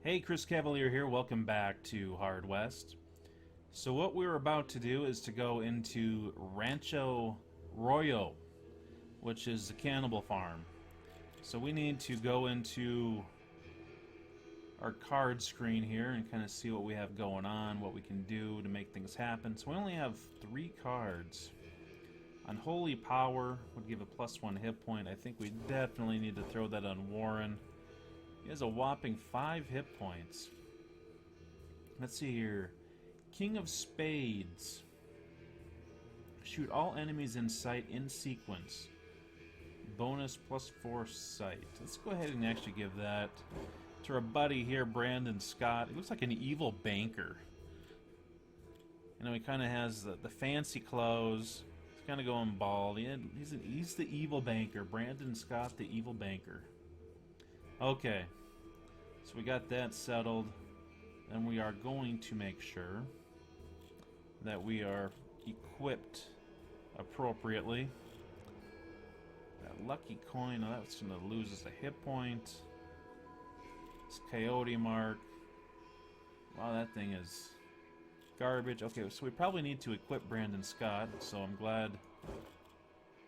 Hey, Chris Cavalier here. Welcome back to Hard West. So what we're about to do is to go into Rancho Royo, which is the cannibal farm. So we need to go into our card screen here and kind of see what we have going on, what we can do to make things happen. So we only have 3 cards. Unholy Power would give a +1 hit point. I think we definitely need to throw that on Warren. He has a whopping 5 hit points. Let's see here. King of Spades. Shoot all enemies in sight in sequence. Bonus +4 sight. Let's go ahead and actually give that to our buddy here, Brandon Scott. He looks like an evil banker. You know, he kind of has the fancy clothes. He's kind of going bald. He's the evil banker. Brandon Scott, the evil banker. Okay, so we got that settled. Then we are going to make sure that we are equipped appropriately. That lucky coin, that's going to lose us a hit point. This coyote mark. Wow, that thing is garbage. Okay, so we probably need to equip Brandon Scott, so I'm glad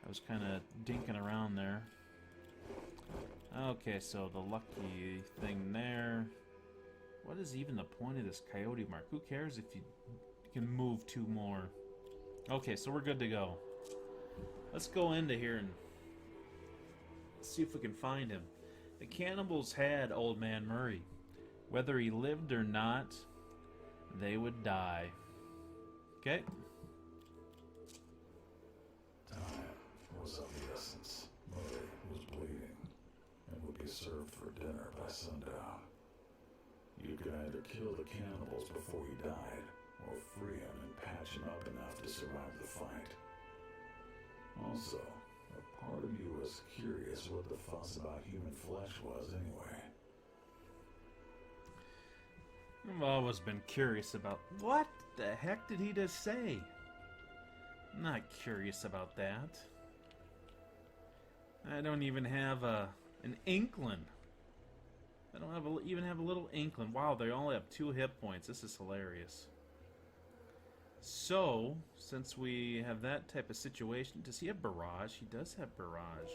I was kind of dinking around there. Okay, so the lucky thing there. What is even the point of this coyote mark? Who cares if you can move 2 more? Okay, so we're good to go. Let's go into here and see if we can find him. The cannibals had Old Man Murray. Whether he lived or not, they would die. Okay. Time was of the essence. Murray was bleeding and would be served for dinner by sundown. You could either kill the cannibals before he died, or free him and patch him up enough to survive the fight. Also, a part of you was curious what the fuss about human flesh was anyway. I've always been curious about... What the heck did he just say? I'm not curious about that. I don't even have an inkling. I don't even have a little inkling. Wow, they only have 2 hit points. This is hilarious. So, since we have that type of situation, does he have barrage? He does have barrage.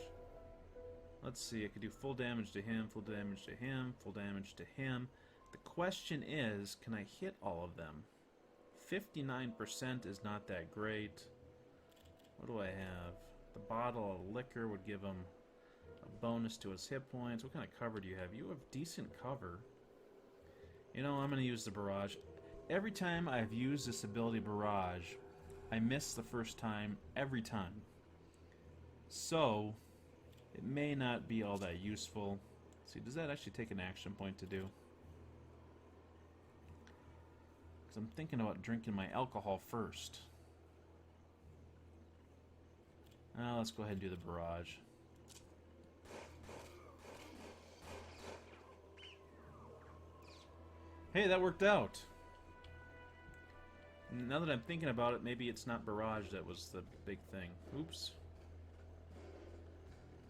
Let's see, I could do full damage to him, full damage to him, full damage to him. The question is, can I hit all of them? 59% is not that great. What do I have? The bottle of liquor would give him a bonus to his hit points. What kind of cover do you have? You have decent cover. You know, I'm going to use the barrage. Every time I've used this ability barrage, I miss the first time every time. So, it may not be all that useful. Let's see, does that actually take an action point to do? Because I'm thinking about drinking my alcohol first. Let's go ahead and do the barrage. Hey, that worked out! Now that I'm thinking about it, maybe it's not barrage that was the big thing. Oops.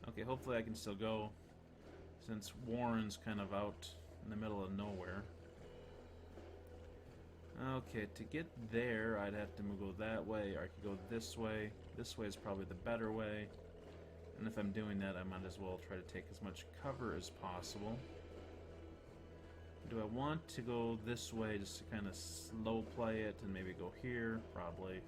Okay, hopefully I can still go, since Warren's kind of out in the middle of nowhere. Okay, to get there, I'd have to go that way, or I could go this way. This way is probably the better way. And if I'm doing that, I might as well try to take as much cover as possible. Do I want to go this way just to kind of slow play it and maybe go here? Probably.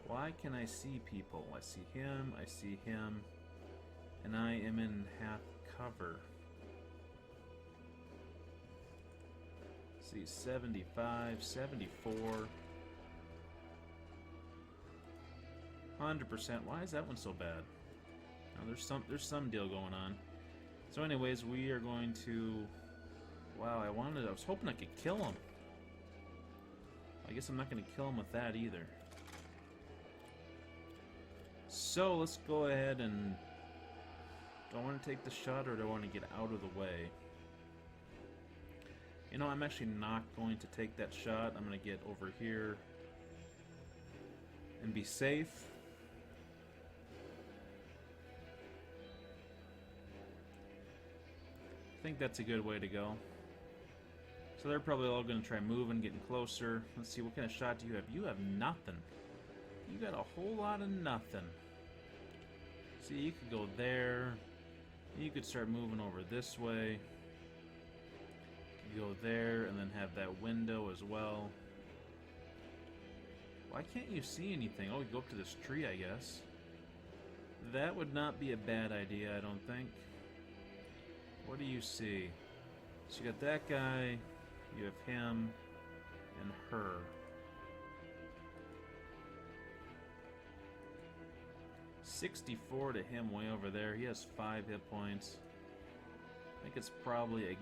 Why can I see people? I see him, and I am in half cover. See, 75, 74, 100%. Why is that one so bad? Now, there's some deal going on. So anyways, we are going to... Wow, I was hoping I could kill him. I guess I'm not going to kill him with that either. So let's go ahead and... Do I want to take the shot or do I want to get out of the way? You know, I'm actually not going to take that shot. I'm going to get over here and be safe. think that's a good way to go. So they're probably all going to try moving, getting closer. Let's see, what kind of shot do you have? You have nothing. You got a whole lot of nothing. See, you could go there. You could start moving over this way. You could go there and then have that window as well. Why can't you see anything? Oh, you go up to this tree, I guess. That would not be a bad idea, I don't think. What do you see? So you got that guy, you have him, and her. $64 to him way over there. He has 5 hit points. I think it's probably a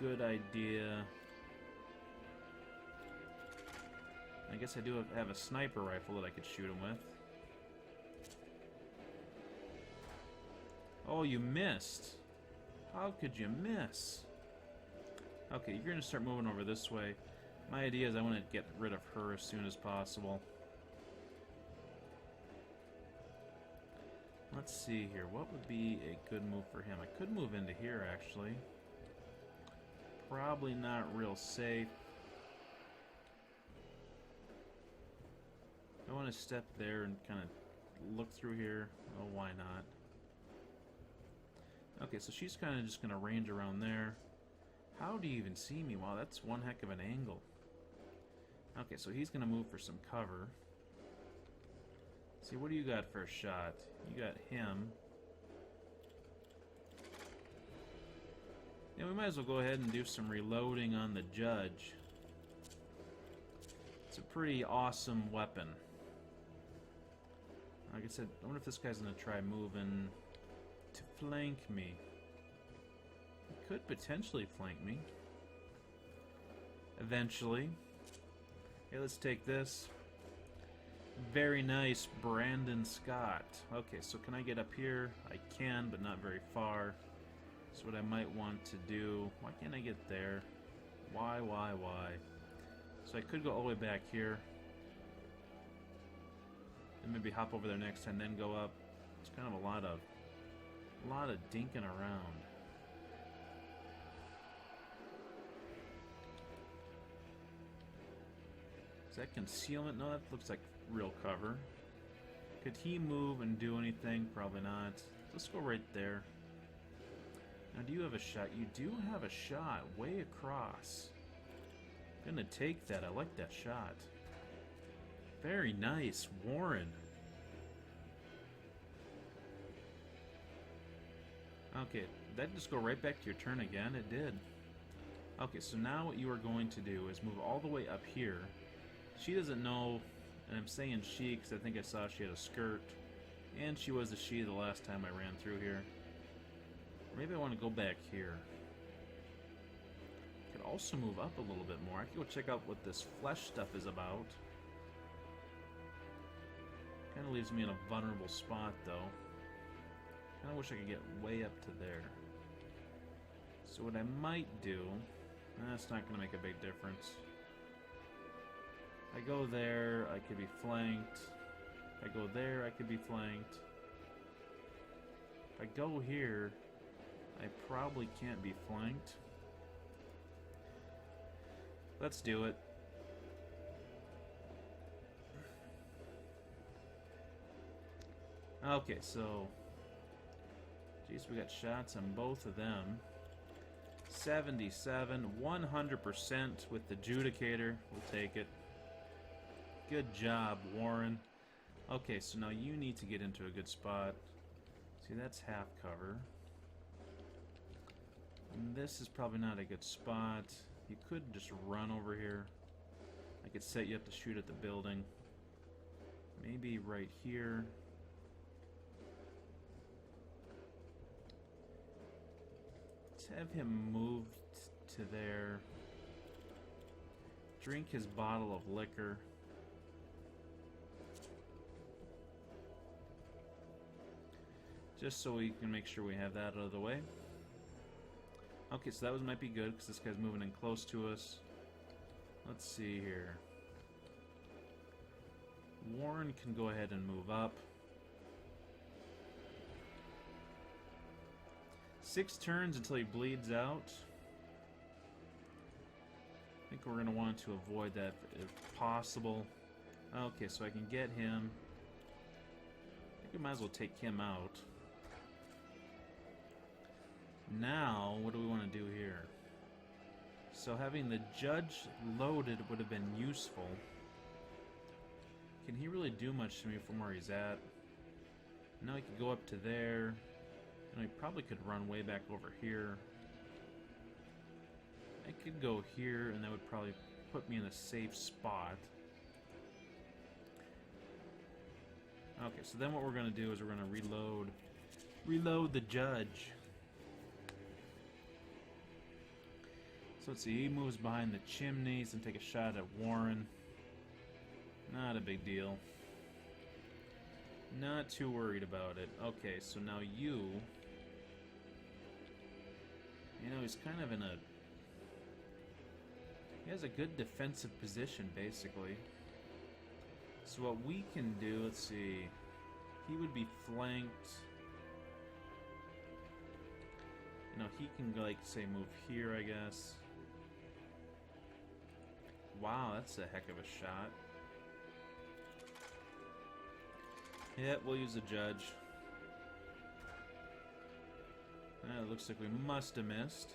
good idea. I guess I do have a sniper rifle that I could shoot him with. Oh, you missed. How could you miss? Okay, you're going to start moving over this way. My idea is I want to get rid of her as soon as possible. Let's see here. What would be a good move for him? I could move into here, actually. Probably not real safe. I want to step there and kind of look through here. Oh, why not? Okay, so she's kind of just going to range around there. How do you even see me? Wow, that's one heck of an angle. Okay, so he's going to move for some cover. See, what do you got for a shot? You got him. Yeah, we might as well go ahead and do some reloading on the judge. It's a pretty awesome weapon. Like I said, I wonder if this guy's going to try moving to flank me. He could potentially flank me. Eventually. Okay, let's take this. Very nice, Brandon Scott. Okay, so can I get up here? I can, but not very far. So what I might want to do... Why can't I get there? Why? So I could go all the way back here. And maybe hop over there next time, then go up. It's kind of a lot of dinking around. Is that concealment? No, that looks like real cover. Could he move and do anything? Probably not. Let's go right there. Now, do you have a shot? You do have a shot way across. Gonna take that. I like that shot. Very nice, Warren. Okay, did that just go right back to your turn again? It did. Okay, so now what you are going to do is move all the way up here. She doesn't know, and I'm saying she because I think I saw she had a skirt. And she was a she the last time I ran through here. Maybe I want to go back here. I could also move up a little bit more. I could go check out what this flesh stuff is about. Kind of leaves me in a vulnerable spot, though. Kind of wish I could get way up to there. So what I might do... That's not going to make a big difference. I go there, I could be flanked. I go there, I could be flanked. If I go here, I probably can't be flanked. Let's do it. Okay, so... Geez, we got shots on both of them. 77, 100% with the Judicator. We'll take it. Good job, Warren. Okay, so now you need to get into a good spot. See, that's half cover. And this is probably not a good spot. You could just run over here. I could set you up to shoot at the building. Maybe right here. Let's have him moved to there. Drink his bottle of liquor. Just so we can make sure we have that out of the way. Okay, so that might be good because this guy's moving in close to us. Let's see here. Warren can go ahead and move up. 6 turns until he bleeds out. I think we're going to want to avoid that if possible. Okay, so I can get him. I think we might as well take him out. Now, what do we want to do here? So having the judge loaded would have been useful. Can he really do much to me from where he's at? Now he could go up to there. And he probably could run way back over here. I could go here, and that would probably put me in a safe spot. Okay, so then what we're going to do is we're going to reload the judge. So let's see, he moves behind the chimneys and take a shot at Warren. Not a big deal. Not too worried about it. Okay, so now you know, he's kind of in a... He has a good defensive position, basically. So what we can do, let's see... He would be flanked... You know, he can, like, say, move here, I guess. Wow, that's a heck of a shot. Yeah, we'll use the judge. It looks like we must have missed.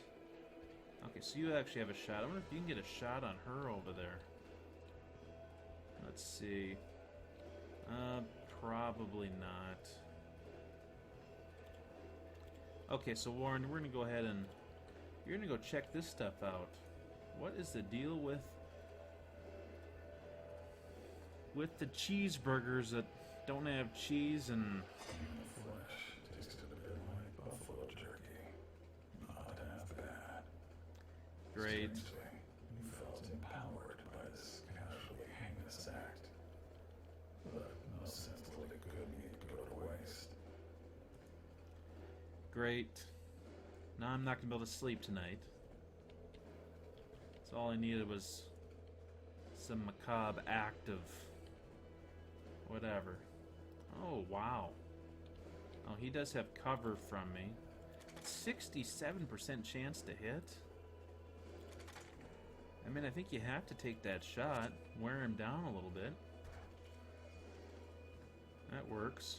Okay, so you actually have a shot. I wonder if you can get a shot on her over there. Let's see. Probably not. Okay, so Warren, we're gonna go ahead and you're gonna go check this stuff out. What is the deal with the cheeseburgers that don't have cheese and... Human flesh tasted a bit like buffalo jerky. Not half bad. Great. Strangely, you felt empowered by this casually heinous act. But no sense to let good meat go to waste. Great. Now I'm not gonna be able to sleep tonight. So all I needed was some macabre act of whatever. Oh, wow. Oh, he does have cover from me. 67% chance to hit? I mean, I think you have to take that shot. Wear him down a little bit. That works.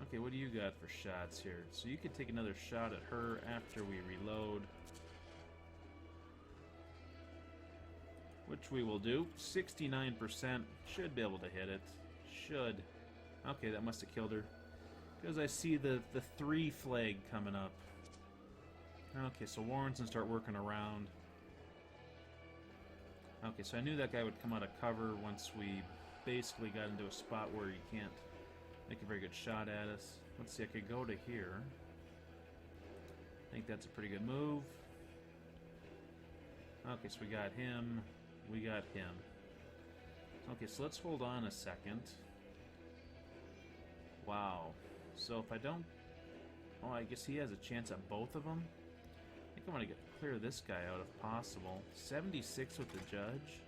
Okay, what do you got for shots here? So you could take another shot at her after we reload. Which we will do. 69% should be able to hit it. Should. Okay, that must have killed her. Because I see the 3 flag coming up. Okay, so Warren's gonna start working around. Okay, so I knew that guy would come out of cover once we basically got into a spot where you can't make a very good shot at us. Let's see, I could go to here. I think that's a pretty good move. Okay, so we got him. We got him. Okay, so let's hold on a second. Wow. So if I don't... Oh, I guess he has a chance at both of them. I think I want to clear this guy out if possible. 76 with the judge.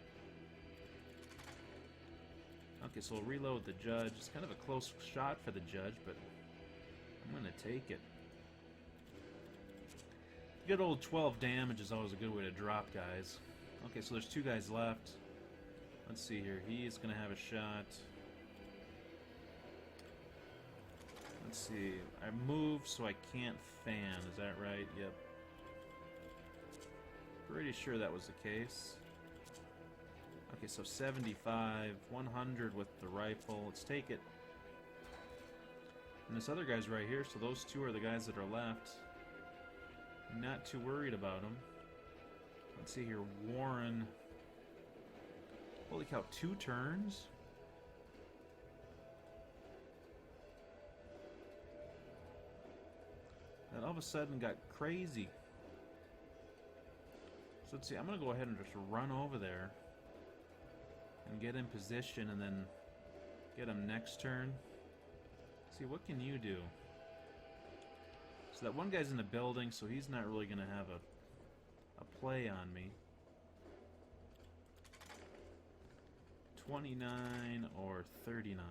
Okay, so we'll reload the judge. It's kind of a close shot for the judge, but I'm going to take it. Good old 12 damage is always a good way to drop guys. Okay, so there's 2 guys left. Let's see here. He's going to have a shot. Let's see. I moved so I can't fan. Is that right? Yep. Pretty sure that was the case. Okay, so 75, 100 with the rifle. Let's take it. And this other guy's right here, so those 2 are the guys that are left. Not too worried about them. Let's see here. Warren. Holy cow, 2 turns? That all of a sudden got crazy. So let's see, I'm going to go ahead and just run over there and get in position and then get him next turn. See, what can you do? So that one guy's in the building, so he's not really going to have a play on me. 29 or 39.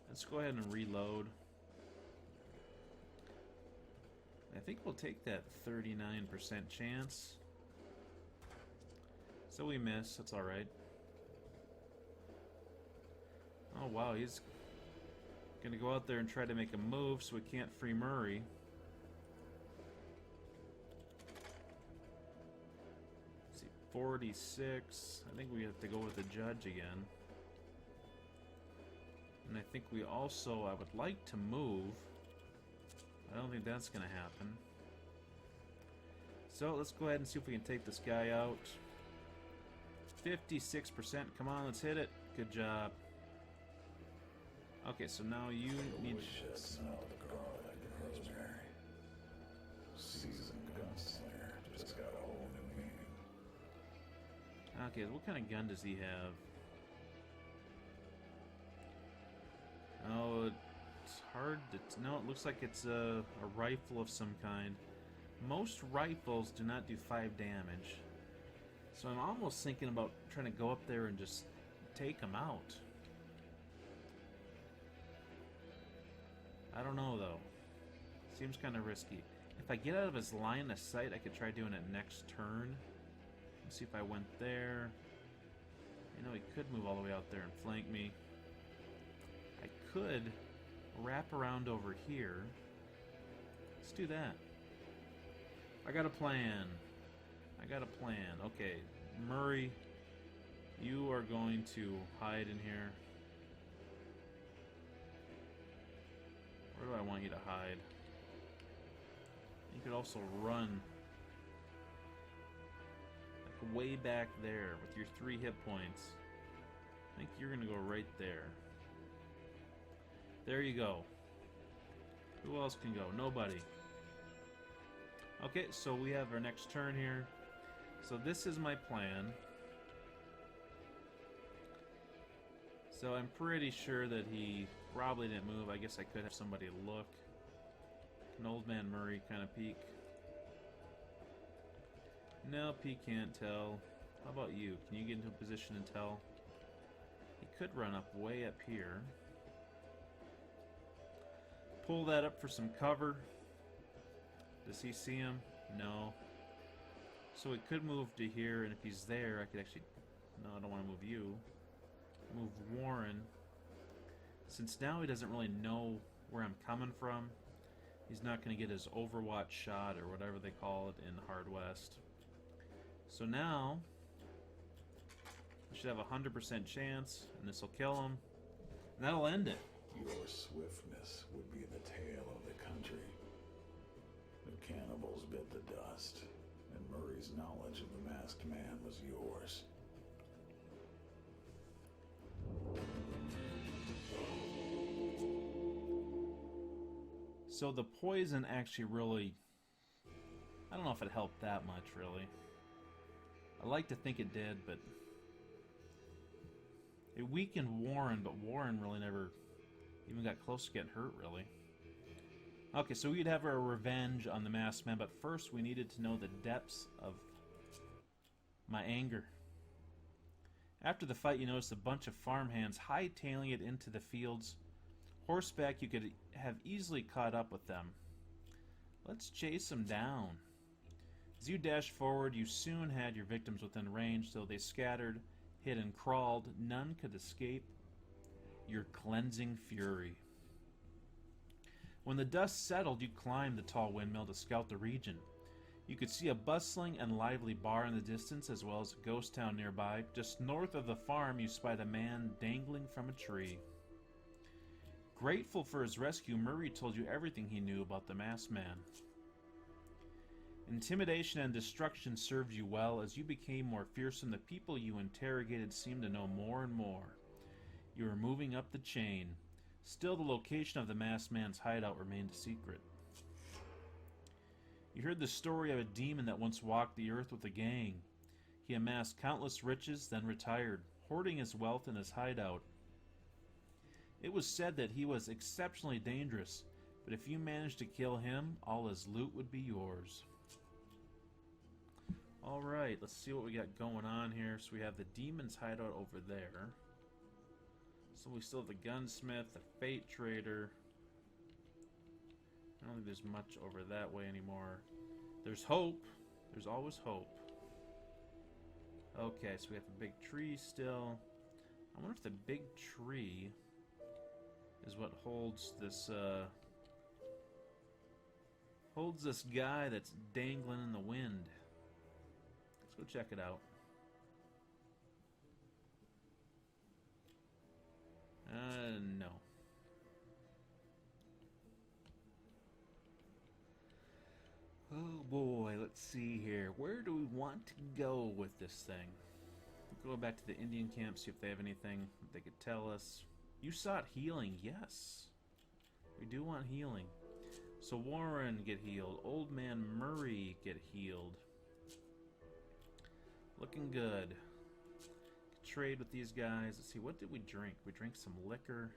Let's go ahead and reload. I think we'll take that 39% chance. So we miss. That's alright. Oh, wow. He's going to go out there and try to make a move, so we can't free Murray. Let's see. 46. I think we have to go with the judge again. And I think we also, I would like to move. I don't think that's going to happen. So let's go ahead and see if we can take this guy out. 56%. Come on, let's hit it. Good job. Okay, so now you need... Just smell the garlic and rosemary. Seasoned gunslinger just got a whole new meaning. Okay, what kind of gun does he have? Oh, it's hard to... No, it looks like it's a rifle of some kind. Most rifles do not do 5 damage. So I'm almost thinking about trying to go up there and just take him out. I don't know, though. Seems kind of risky. If I get out of his line of sight, I could try doing it next turn. Let's see if I went there. You know, he could move all the way out there and flank me. I could wrap around over here. Let's do that. I got a plan. I got a plan. Okay, Murray, you are going to hide in here. Where do I want you to hide? You could also run like way back there with your 3 hit points. I think you're gonna go right there. There you go. Who else can go? Nobody. Okay, so we have our next turn here. So this is my plan. So I'm pretty sure that he probably didn't move. I guess I could have somebody look. Can Old Man Murray kind of peek? Nope, he can't tell. How about you? Can you get into a position and tell? He could run up way up here. Pull that up for some cover. Does he see him? No. So he could move to here, and if he's there, I could actually... No, I don't want to move you. Move Warren. Since now he doesn't really know where I'm coming from, he's not going to get his Overwatch shot, or whatever they call it in Hard West. So now, I should have a 100% chance, and this will kill him. And that'll end it. Your swiftness would be the tale of the country. The cannibals bit the dust, and Murray's knowledge of the masked man was yours. So the poison actually really... I don't know if it helped that much, really. I like to think it did, but... It weakened Warren, but Warren really never even got close to getting hurt, really. Okay, so we'd have our revenge on the masked man, but first we needed to know the depths of my anger. After the fight, you noticed a bunch of farmhands hightailing it into the fields. Horseback, you could have easily caught up with them. Let's chase them down. As you dashed forward, you soon had your victims within range, so they scattered, hid, and crawled. None could escape your cleansing fury. When the dust settled, you climbed the tall windmill to scout the region. You could see a bustling and lively bar in the distance, as well as a ghost town nearby. Just north of the farm, you spied a man dangling from a tree. Grateful for his rescue, Murray told you everything he knew about the masked man. Intimidation and destruction served you well. As you became more fearsome, the people you interrogated seemed to know more and more. You were moving up the chain. Still, the location of the masked man's hideout remained a secret. You heard the story of a demon that once walked the earth with a gang. He amassed countless riches, then retired, hoarding his wealth in his hideout. It was said that he was exceptionally dangerous, but if you managed to kill him, all his loot would be yours. Alright, let's see what we got going on here. So we have the demon's hideout over there. So we still have the gunsmith, the fate trader. I don't think there's much over that way anymore. There's hope. There's always hope. Okay, so we have a big tree still. I wonder if the big tree is what holds this guy that's dangling in the wind. Let's go check it out. No. Oh boy, let's see here. Where do we want to go with this thing? We'll go back to the Indian camp, see if they have anything they could tell us. You sought healing, yes. We do want healing. So Warren, get healed. Old Man Murray, get healed. Looking good. Trade with these guys. Let's see, what did we drink? We drank some liquor.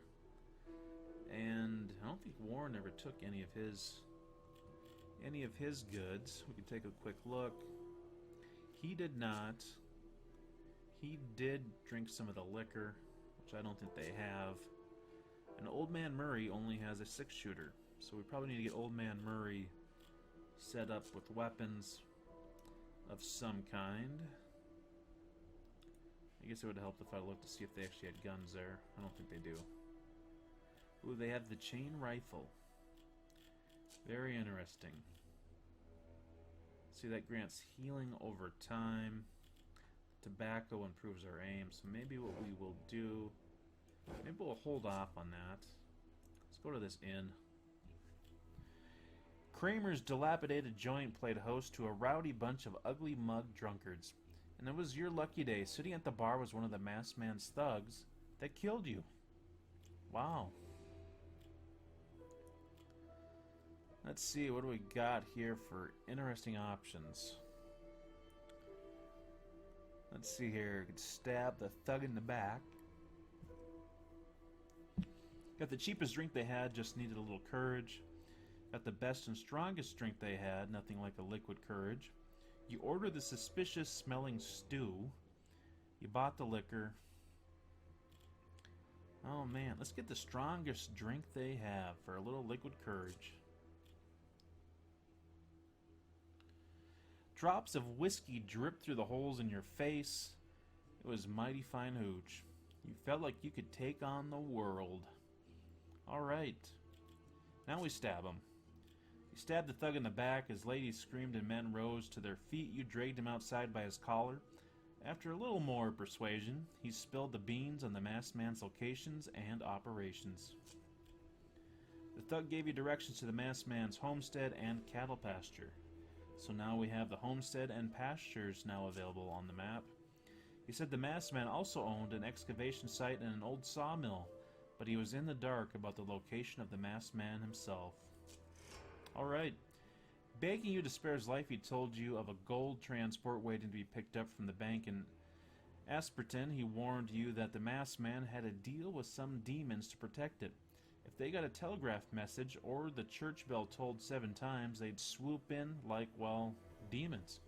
And I don't think Warren ever took any of his goods. We can take a quick look. He did not. He did drink some of the liquor, which I don't think they have. And Old Man Murray only has a 6-shooter. So we probably need to get Old Man Murray set up with weapons of some kind. I guess it would help if I looked to see if they actually had guns there. I don't think they do. Ooh, they have the chain rifle. Very interesting. See, that grants healing over time. Tobacco improves our aim. So maybe what we will do... Maybe we'll hold off on that. Let's go to this inn. Kramer's dilapidated joint played host to a rowdy bunch of ugly mug drunkards. And it was your lucky day. Sitting at the bar was one of the masked man's thugs that killed you. Wow. Let's see, what do we got here for interesting options? Let's see here. You could stab the thug in the back. Got the cheapest drink they had, just needed a little courage. Got the best and strongest drink they had, nothing like a liquid courage. You ordered the suspicious smelling stew. You bought the liquor. Oh man, let's get the strongest drink they have for a little liquid courage. Drops of whiskey dripped through the holes in your face. It was mighty fine hooch. You felt like you could take on the world. Alright. Now we stab him. You stabbed the thug in the back. As ladies screamed and men rose to their feet, you dragged him outside by his collar. After a little more persuasion, he spilled the beans on the masked man's locations and operations. The thug gave you directions to the masked man's homestead and cattle pasture. So now we have the homestead and pastures now available on the map. He said the masked man also owned an excavation site and an old sawmill, but he was in the dark about the location of the masked man himself. Alright. Begging you to spare his life, he told you of a gold transport waiting to be picked up from the bank in Asperton. He warned you that the masked man had a deal with some demons to protect it. If they got a telegraph message or the church bell tolled 7 times, they'd swoop in like, well, demons.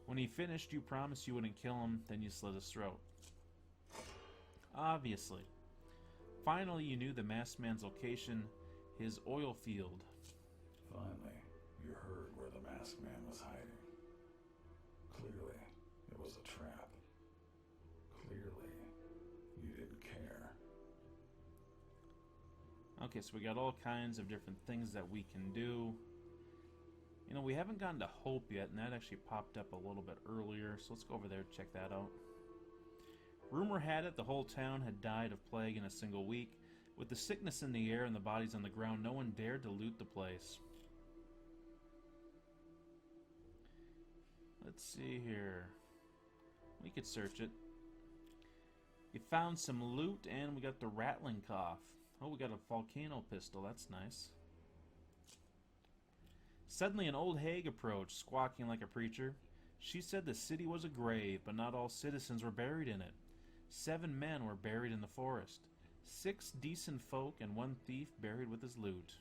When he finished, you promised you wouldn't kill him, then you slit his throat. Obviously. Finally, you knew the masked man's location, his oil field. Finally, you heard where the masked man was hiding. Clearly, it was a trap. Clearly, you didn't care. Okay, so we got all kinds of different things that we can do. You know, we haven't gotten to Hope yet, and that actually popped up a little bit earlier, so let's go over there and check that out. Rumor had it the whole town had died of plague in a single week. With the sickness in the air and the bodies on the ground, no one dared to loot the place. Let's see here. We could search it. You found some loot, and we got the rattling cough. Oh, we got a volcano pistol. That's nice. Suddenly, an old hag approached, squawking like a preacher. She said the city was a grave, but not all citizens were buried in it. 7 men were buried in the forest. 6 decent folk and 1 thief buried with his loot.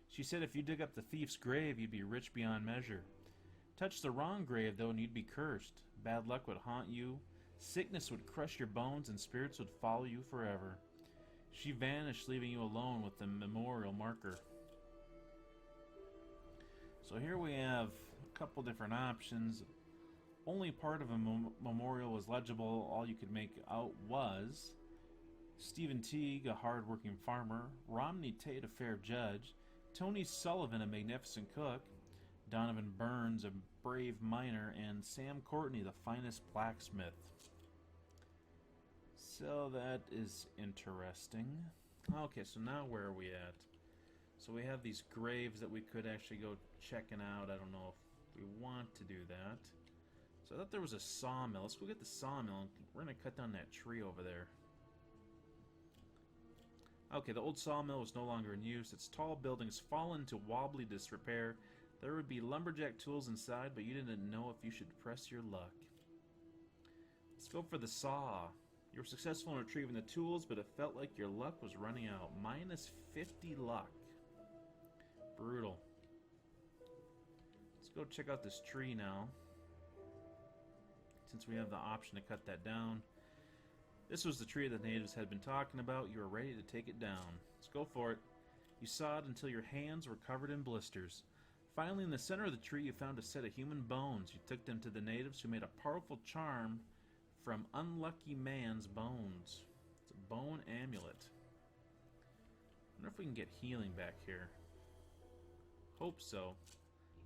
She said if you dig up the thief's grave, you'd be rich beyond measure. Touch the wrong grave, though, and you'd be cursed. Bad luck would haunt you. Sickness would crush your bones, and spirits would follow you forever. She vanished, leaving you alone with the memorial marker. So here we have a couple different options. Only part of a memorial was legible. All you could make out was Stephen Teague, a hard-working farmer, Romney Tate, a fair judge, Tony Sullivan, a magnificent cook, Donovan Burns, a brave miner, and Sam Courtney, the finest blacksmith. So that is interesting. Okay, so now where are we at? So we have these graves that we could actually go checking out. I don't know if we want to do that. So I thought there was a sawmill. Let's go get the sawmill. We're going to cut down that tree over there. Okay, the old sawmill was no longer in use. Its tall buildings fallen into wobbly disrepair. There would be lumberjack tools inside, but you didn't know if you should press your luck. Let's go for the saw. You were successful in retrieving the tools, but it felt like your luck was running out. Minus 50 luck. Brutal. Let's go check out this tree now. Since we have the option to cut that down. This was the tree the natives had been talking about. You were ready to take it down. Let's go for it. You sawed until your hands were covered in blisters. Finally, in the center of the tree, you found a set of human bones. You took them to the natives, who made a powerful charm from unlucky man's bones. It's a bone amulet. I wonder if we can get healing back here. Hope so.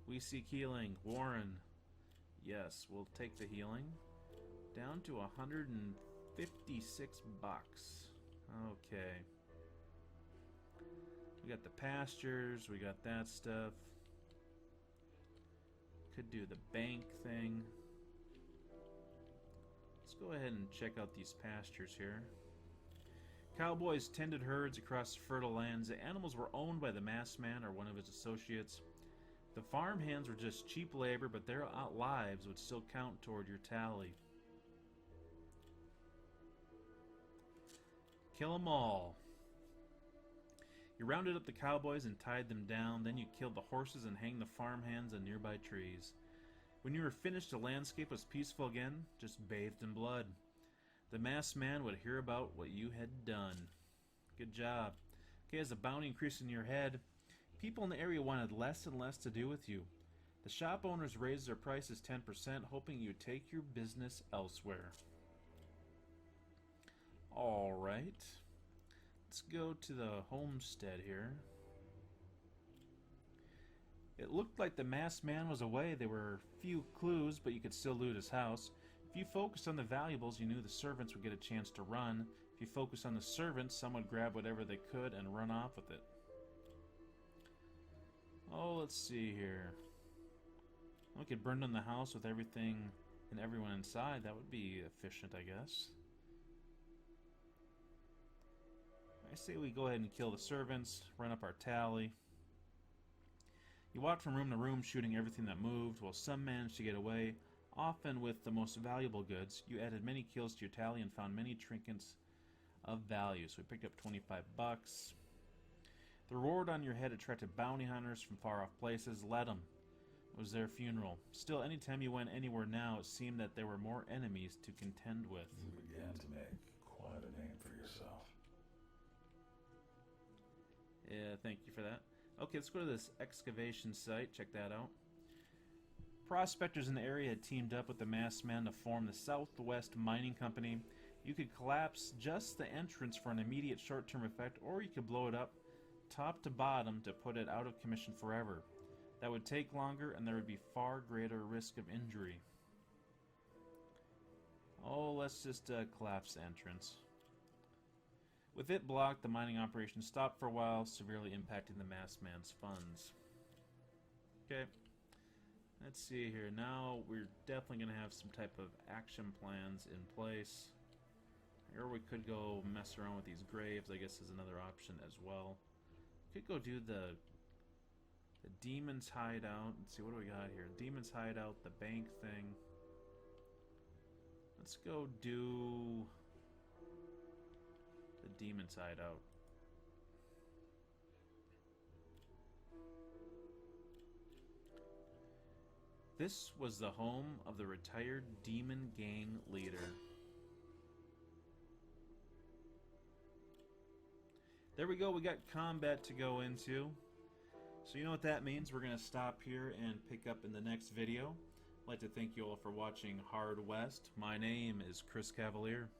We seek healing. Warren. Yes, we'll take the healing. Down to 156 bucks. Okay. We got the pastures. We got that stuff. Could do the bank thing. Let's go ahead and check out these pastures here. Cowboys tended herds across fertile lands. The animals were owned by the masked man or one of his associates. The farm hands were just cheap labor, but their lives would still count toward your tally. Kill them all. You rounded up the cowboys and tied them down. Then you killed the horses and hanged the farm hands on nearby trees. When you were finished, the landscape was peaceful again, just bathed in blood. The masked man would hear about what you had done. Good job. Okay, as the bounty increased in your head, people in the area wanted less and less to do with you. The shop owners raised their prices 10%, hoping you'd take your business elsewhere. Alright. Let's go to the homestead here. It looked like the masked man was away. There were few clues, but you could still loot his house. If you focused on the valuables, you knew the servants would get a chance to run. If you focused on the servants, some would grab whatever they could and run off with it. Oh, let's see here. We could burn down the house with everything and everyone inside. That would be efficient, I guess. I say we go ahead and kill the servants, run up our tally. You walked from room to room, shooting everything that moved, while some managed to get away, often with the most valuable goods. You added many kills to your tally and found many trinkets of value. So we picked up 25 bucks. The reward on your head attracted bounty hunters from far-off places. Let them. It was their funeral. Still, anytime you went anywhere now, it seemed that there were more enemies to contend with. You began to make quite a name for yourself. Yeah, thank you for that. Okay, let's go to this excavation site. Check that out. Prospectors in the area had teamed up with the masked man to form the Southwest Mining Company. You could collapse just the entrance for an immediate short-term effect, or you could blow it up top to bottom to put it out of commission forever. That would take longer, and there would be far greater risk of injury. Oh, let's just collapse the entrance. With it blocked, the mining operation stopped for a while, severely impacting the masked man's funds. Okay. Let's see here. Now we're definitely going to have some type of action plans in place. Or we could go mess around with these graves, I guess is another option as well. Could go do the Demon's Hideout. Let's see, what do we got here? Demon's Hideout, the bank thing. Let's go do the Demon's Hideout. This was the home of the retired demon gang leader. There we go, we got combat to go into. So you know what that means. We're going to stop here and pick up in the next video. I'd like to thank you all for watching Hard West. My name is Chris Cavalier.